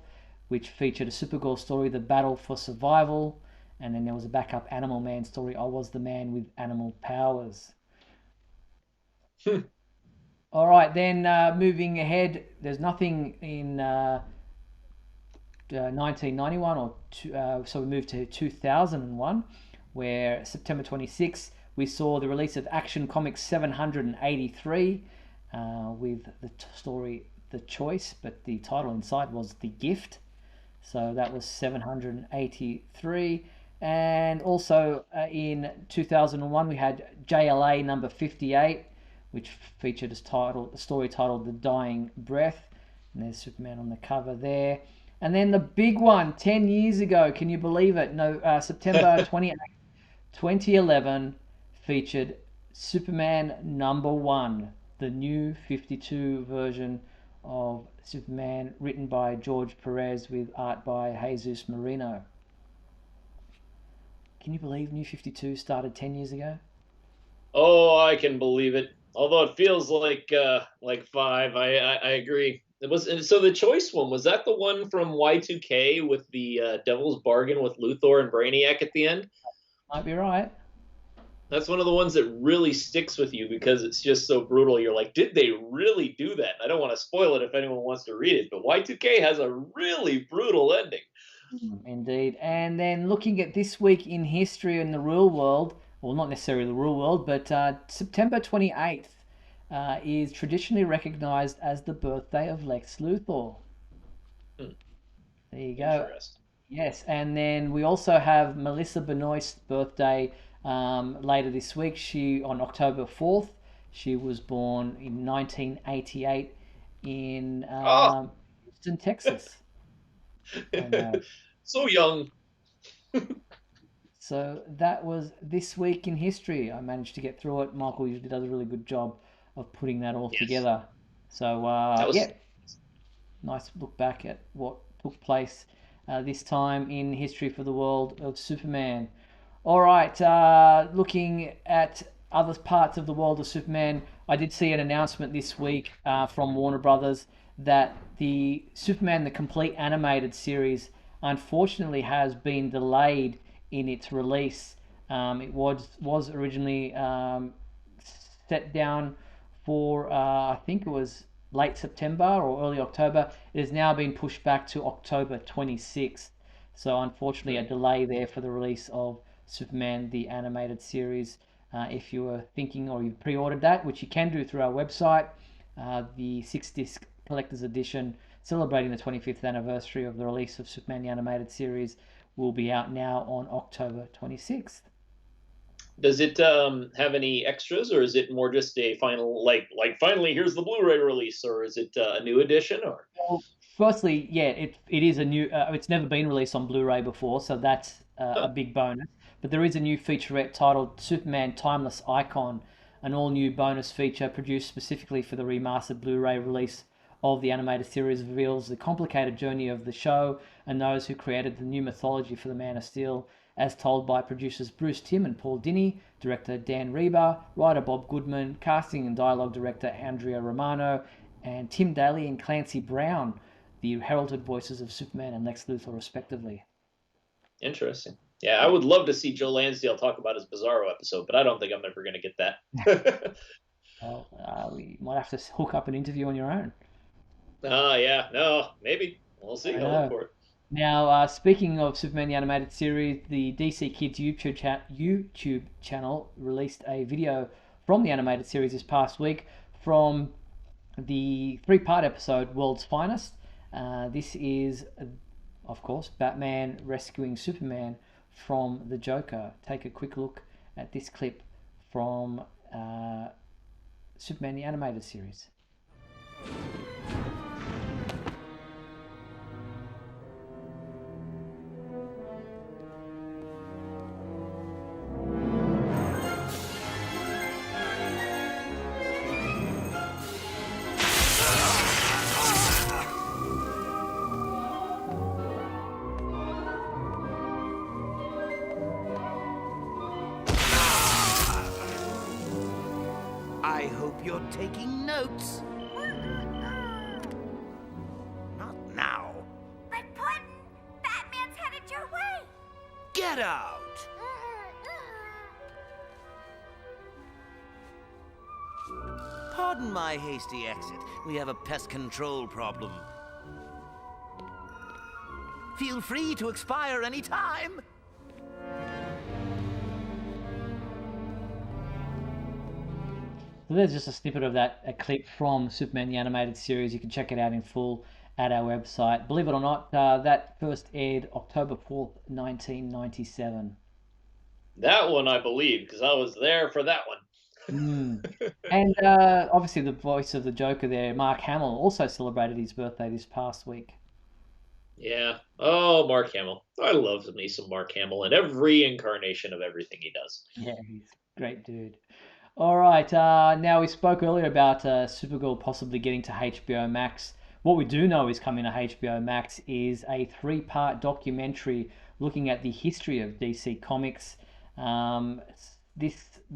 which featured a Supergirl story, The Battle for Survival, and then there was a backup Animal Man story, I Was the Man with Animal Powers. All right, then moving ahead, there's nothing in 1991, so we moved to 2001, where September 26th, we saw the release of Action Comics 783 with the story The Choice, but the title inside was The Gift. So that was 783. And also in 2001, we had JLA number 58, which featured a story titled The Dying Breath. And there's Superman on the cover there. And then the big one, 10 years ago, can you believe it? No, September 28th, 2011, featured Superman number 1, the new 52 version of Superman, written by George Perez with art by Jesus Marino. Can you believe New 52 started 10 years ago? Oh, I can believe it. Although it feels like 5. I agree. So the Choice one, was that the one from Y2K with the Devil's Bargain with Luthor and Brainiac at the end? Might be right. That's one of the ones that really sticks with you because it's just so brutal. You're like, did they really do that? I don't want to spoil it if anyone wants to read it, but Y2K has a really brutal ending. Indeed. And then looking at this week in history in the real world, well, not necessarily the real world, but September 28th is traditionally recognized as the birthday of Lex Luthor. There you go. Interesting. Yes, and then we also have Melissa Benoist's birthday later this week. On October 4th, she was born in 1988 in Houston, Texas. So young. So that was this week in history. I managed to get through it. Michael usually does a really good job of putting that all together. So nice look back at what took place this time in history for the world of Superman. All right, looking at other parts of the world of Superman, I did see an announcement this week from Warner Brothers that the Superman the Complete Animated Series unfortunately has been delayed in its release. It was originally set down for I think it was late September or early October. It has now been pushed back to October 26th. So unfortunately a delay there for the release of Superman the Animated Series. If you were thinking or you pre-ordered that, which you can do through our website, the 6-disc collector's edition celebrating the 25th anniversary of the release of Superman the Animated Series will be out now on October 26th. Does it have any extras, or is it more just a final, like finally here's the Blu-ray release, or is it a new edition? Or well, firstly, yeah, it is a new. It's never been released on Blu-ray before, so that's a big bonus. But there is a new featurette titled Superman Timeless Icon, an all-new bonus feature produced specifically for the remastered Blu-ray release of the animated series. Reveals the complicated journey of the show and those who created the new mythology for the Man of Steel, as told by producers Bruce Timm and Paul Dini, director Dan Reba, writer Bob Goodman, casting and dialogue director Andrea Romano, and Tim Daly and Clancy Brown, the heralded voices of Superman and Lex Luthor, respectively. Interesting. Yeah, I would love to see Joe Lansdale talk about his Bizarro episode, but I don't think I'm ever going to get that. Well, we might have to hook up an interview on your own. Yeah, no, maybe. We'll see. I'll look for it. Now, speaking of Superman the Animated Series, the DC Kids YouTube channel released a video from the animated series this past week from the 3-part episode World's Finest. This is, of course, Batman rescuing Superman from the Joker. Take a quick look at this clip from Superman the Animated Series. I hope you're taking notes. Not now. But Puddin', Batman's headed your way. Get out! Pardon my hasty exit. We have a pest control problem. Feel free to expire any time. So there's just a snippet of that, a clip from Superman the Animated Series. You can check it out in full at our website. Believe it or not, that first aired October 4th, 1997. That one I believe, because I was there for that one. And obviously the voice of the Joker there, Mark Hamill, also celebrated his birthday this past week. Yeah. Oh, Mark Hamill. I love me some Mark Hamill in every incarnation of everything he does. Yeah, he's a great dude. All right, now we spoke earlier about Supergirl possibly getting to HBO Max. What we do know is coming to HBO Max is a 3-part documentary looking at the history of DC Comics. We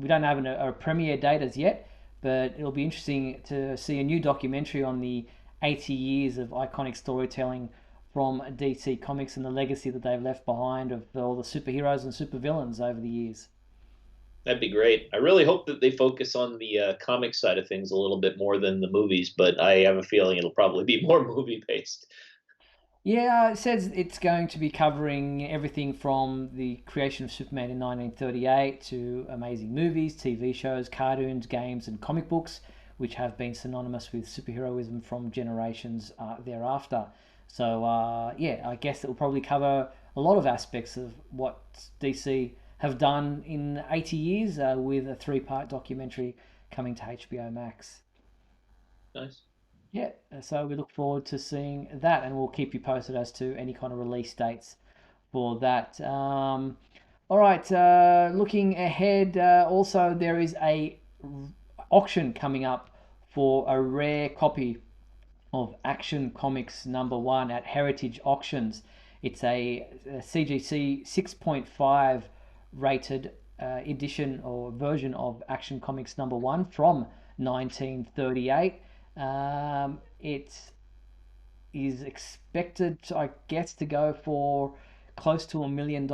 don't have a premiere date as yet, but it'll be interesting to see a new documentary on the 80 years of iconic storytelling from DC Comics and the legacy that they've left behind of all the superheroes and supervillains over the years. That'd be great. I really hope that they focus on the comic side of things a little bit more than the movies, but I have a feeling it'll probably be more movie-based. Yeah, it says it's going to be covering everything from the creation of Superman in 1938 to amazing movies, TV shows, cartoons, games, and comic books, which have been synonymous with superheroism from generations thereafter. So, yeah, I guess it will probably cover a lot of aspects of what DC have done in 80 years with a 3-part documentary coming to HBO Max. Nice. Yeah, so we look forward to seeing that, and we'll keep you posted as to any kind of release dates for that. All right, looking ahead, also there is a auction coming up for a rare copy of Action Comics #1 at Heritage Auctions. It's a CGC 6.5 rated edition or version of Action Comics #1 from 1938. It is expected, I guess, to go for close to $1 million. A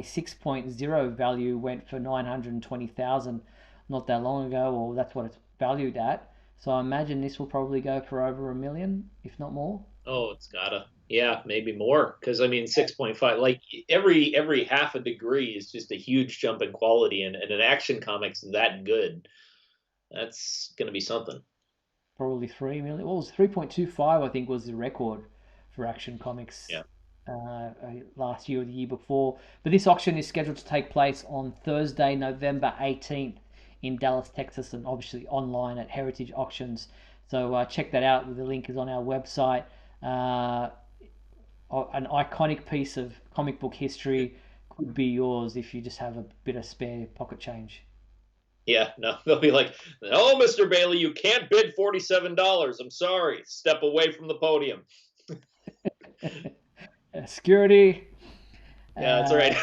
6.0 value went for $920,000 not that long ago, or that's what it's valued at. So I imagine this will probably go for over $1 million, if not more. Oh, it's gotta. Yeah, maybe more. Because I mean, 6.5. Like every half a degree is just a huge jump in quality, and an Action Comics that good, that's gonna be something. Probably 3 million. Well, it was 3.25, I think, was the record for Action Comics. Yeah. Last year or the year before. But this auction is scheduled to take place on Thursday, November 18th in Dallas, Texas, and obviously online at Heritage Auctions. So check that out. The link is on our website. An iconic piece of comic book history could be yours if you just have a bit of spare pocket change. Yeah, no, they'll be like, "No, Mr. Bailey, you can't bid $47. I'm sorry. Step away from the podium." Security. Yeah, that's all right.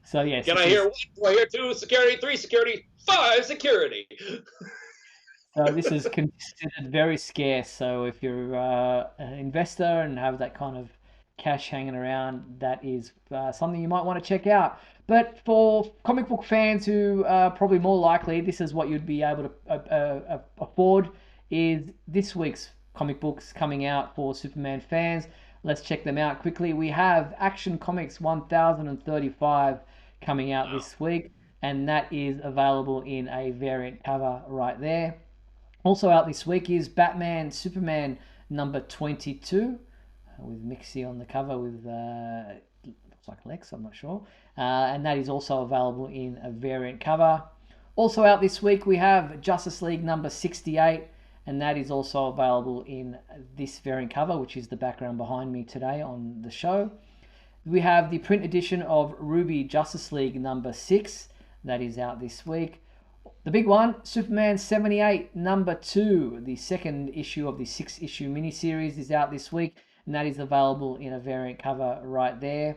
So yes. Can I hear 1? Do I hear 2? Security, 3 security, 5 security. So this is considered very scarce. So if you're an investor and have that kind of cash hanging around, that is something you might want to check out. But for comic book fans who are probably more likely, this is what you'd be able to afford, is this week's comic books coming out for Superman fans. Let's check them out quickly. We have Action Comics 1035 coming out this week, and that is available in a variant cover right there. Also out this week is Batman Superman number 22 with Mixie on the cover with looks like Lex, I'm not sure, and that is also available in a variant cover. Also out this week we have Justice League number 68, and that is also available in this variant cover, which is the background behind me today on the show. We have the print edition of Ruby Justice League number 6, that is out this week. The big one, Superman 78 number 2, the second issue of the 6-issue miniseries, is out this week, and that is available in a variant cover right there.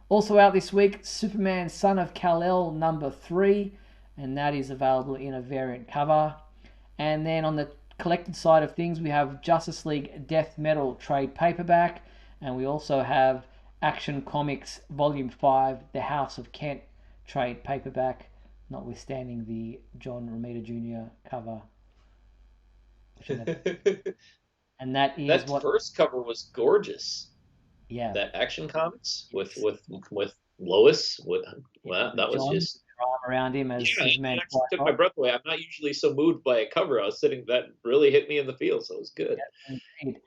Also out this week, Superman Son of Kal-El number 3, and that is available in a variant cover. And then on the collected side of things, we have Justice League Death Metal trade paperback, and we also have Action Comics Volume 5, The House of Kent trade paperback, notwithstanding the John Romita Jr. cover. And that is that first cover was gorgeous. Yeah. That Action Comics with Lois. That was just arm around him as Superman. It actually took my breath away. I'm not usually so moved by a cover. That really hit me in the feel, so it was good. Yeah, indeed.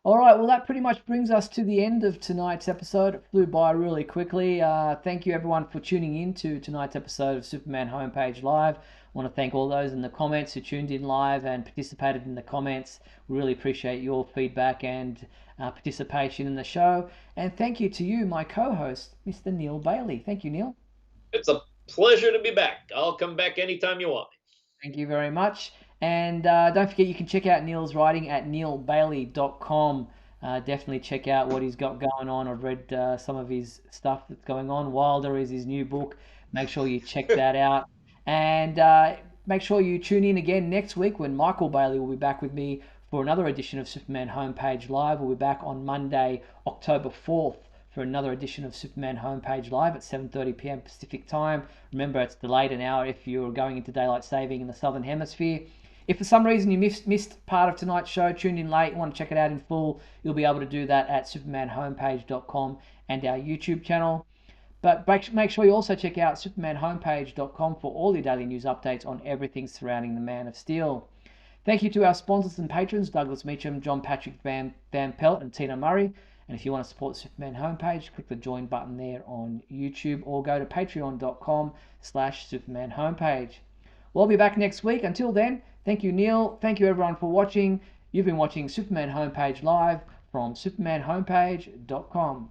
All right, well, that pretty much brings us to the end of tonight's episode. It flew by really quickly. Thank you, everyone, for tuning in to tonight's episode of Superman Homepage Live. I want to thank all those in the comments who tuned in live and participated in the comments. We really appreciate your feedback and participation in the show. And thank you to you, my co-host, Mr. Neil Bailey. Thank you, Neil. It's a pleasure to be back. I'll come back anytime you want me. Thank you very much. And don't forget, you can check out Neil's writing at neilbailey.com. Definitely check out what he's got going on. I've read some of his stuff that's going on. Wilder is his new book. Make sure you check that out. And make sure you tune in again next week when Michael Bailey will be back with me for another edition of Superman Homepage Live. We'll be back on Monday, October 4th for another edition of Superman Homepage Live at 7:30 p.m. Pacific Time. Remember, it's delayed an hour if you're going into daylight saving in the Southern Hemisphere. If for some reason you missed part of tonight's show, tuned in late, want to check it out in full, you'll be able to do that at supermanhomepage.com and our YouTube channel. But make sure you also check out supermanhomepage.com for all your daily news updates on everything surrounding the Man of Steel. Thank you to our sponsors and patrons, Douglas Meacham, John Patrick Van Pelt, and Tina Murray. And if you want to support the Superman Homepage, click the join button there on YouTube or go to patreon.com/Superman Homepage. We'll be back next week. Until then, thank you, Neil. Thank you, everyone, for watching. You've been watching Superman Homepage Live from supermanhomepage.com.